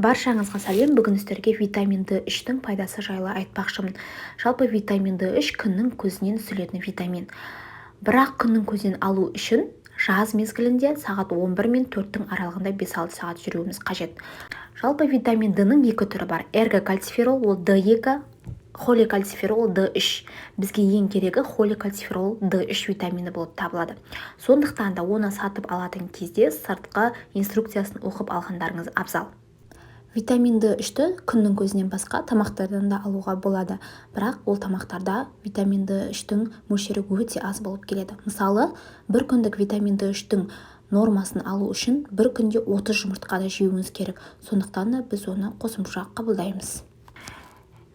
Баршаңызға сәлем. Бүгін сіздерге витамин D3-тің пайдасы жайлы айтпақшымын. Жалпы витамин D3 күннің көзінен түзілетін витамин. Бірақ күннің көзінен алу үшін жаз мезгілінде сағат 11 мен 4-тің аралығында 5-6 сағат жүруіміз қажет. Жалпы витамин D-ның екі түрі бар. Эргокальциферол ол D2, холикальциферол D3. Бізге ең керегі холикальциферол D3 витамині болып табылады. Сондықтан да оны сатып алатын кезде сыртқы инструкциясын оқып алғандарыңыз абзал. Витамин D3-ті күннің көзінен басқа тамақтардан да алуға болады, бірақ ол тамақтарда витамин D3-тің мөлшері өте аз болып келеді. Мысалы, бір күндік витамин D3-тің нормасын алу үшін бір күнде 30 жұмыртқаны жеуіңіз керек. Сондықтан да біз оны қосымша қабылдаймыз.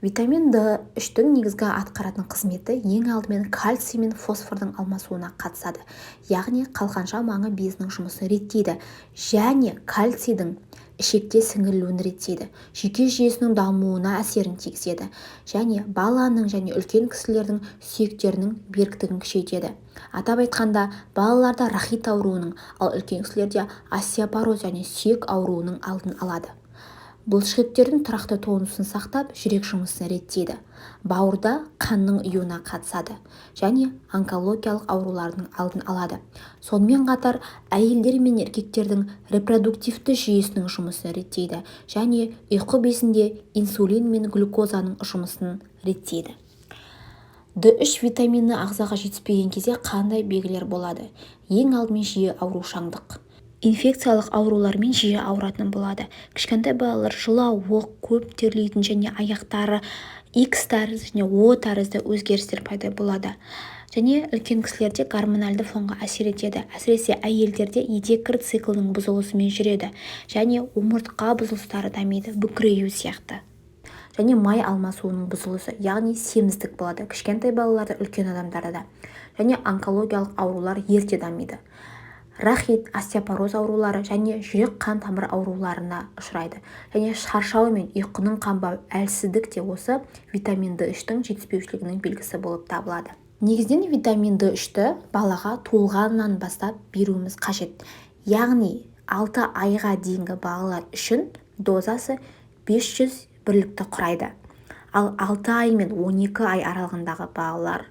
Витамин D3-тің негізгі атқаратын қызметі ең алдымен кальций мен фосфордың алмасуына қатысады. Яғни қалқанша маңы безінің жұмысын реттейді және кальцийдің ішекте сіңірілуін реттейді. Жүйке жүйесінің дамуына әсерін тигізеді және баланың және үлкен кісілердің сүйектерінің беріктігін күшейтеді. Атап айтқанда, балаларда рахит ауруының, ал үлкен кісілерде остеопороз және сүйек ауруының алдын алады. Бұлшықеттердің тұрақты тонусын сақтап, жүрек жұмысын реттейді. Бауырда қанның ұюына қатысады және онкологиялық аурулардың алдын алады. Сонымен қатар, әйелдер мен еркектердің репродуктивті жүйесінің жұмысын реттейді және ұйқы безінде инсулин мен глюкозаның жұмысын реттейді. D3 витамині ағзаға жетіспеген кезде қандай белгілер болады? Ең алдымен жиі аурушаңдық. Инфекциялық аурулармен жиі ауыратын болады. Кішкентай балалар жылау, оқ, көп терлейтін және аяқтары X тәрізді және O тәрізді өзгерістер пайда болады. Және үлкен кісілерде гормоналды фонға әсер етеді. Әсіресе әйелдерде етек-кір циклінің бұзылысымен жүреді және омыртқа бұзылыстары дамиды, бүкірею сияқты. Және май алмасуының бұзылысы, яғни семіздік болады. Кішкентай балаларда, үлкен адамдарда және онкологиялық аурулар ерте дамиды. Рахит, остеопороз аурулары және жүрек қан тамыр ауруларына ұшырайды. Және шаршау мен ұйқының қанбау, әлсіздік те осы витамин D3-тің жетіспеушілігінің белгісі болып табылады. Негізінен витамин D3-ті балаға туылғаннан бастап беруіміз қажет. Яғни 6 айға дейінгі балалар үшін дозасы 500 бірлікті құрайды. Ал 6 ай мен 12 ай аралығындағы балалар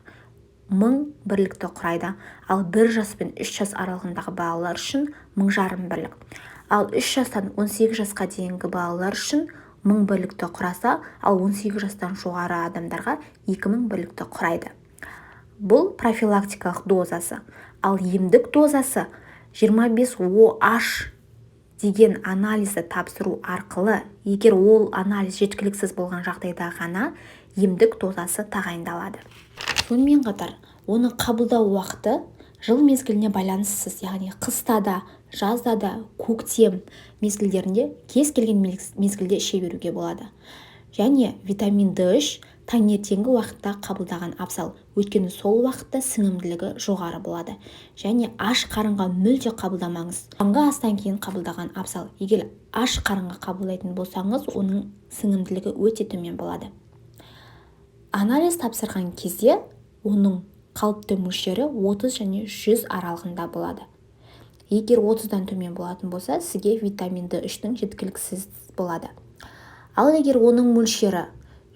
1000 бірлікті құрайды, ал 1 жас пен 3 жас аралығындағы балалар үшін 1500 бірлік. Ал 3 жастан 18 жасқа дейінгі балалар үшін 1000 бірлікті құраса, ал 18 жастан жоғары адамдарға 2000 бірлікті құрайды. Бұл профилактикалық дозасы. Ал емдік дозасы 25OH деген анализді тапсыру арқылы, егер ол анализ жеткіліксіз болған жағдайда ғана емдік дозасы тағайындалады. Сонымен қатар, оны қабылдау уақыты жыл мезгіліне байланыссыз, яғни қыста да, жазда да, көктем мезгілдерінде кез келген мезгілде іше беруге болады. Және витамин D3 таңертеңгі уақытта қабылдаған абзал, өйткені сол уақытта сіңімділігі жоғары болады. Және аш қарынға мүлде қабылдамаңыз. Таңғы астан кейін қабылдаған абзал. Егер аш қарынға қабылдайтын болсаңыз, оның сіңімділігі өте төмен болады. Анализ тапсырған кезде оның қалыпты мөлшері 30 және 100 аралығында болады. Егер 30-дан төмен болатын болса, сізге витамин D3-тің жеткіліксіз болады. Ал егер оның мөлшері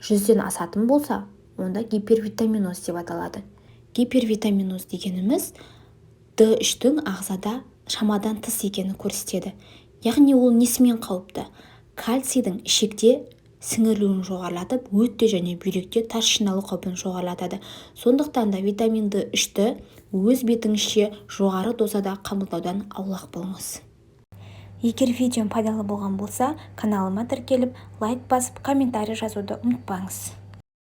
100-ден асатын болса, онда гипервитаминоз деп аталады. Гипервитаминоз дегеніміз D3-тің ағзада шамадан тыс екені көрсетеді. Яғни ол несімен қауіпті? Кальцийдің ішекте сіңірілуін жоғарылатып, өтте және бүйректе тас жиналу қаупін жоғарылатады. Сондықтан да витамин D3-ті өз бетіңізше жоғары дозада қабылдаудан аулақ болыңыз. Егер видеом пайдалы болған болса, каналыма тіркеліп, лайк басып, комментарий жазуды ұмытпаңыз.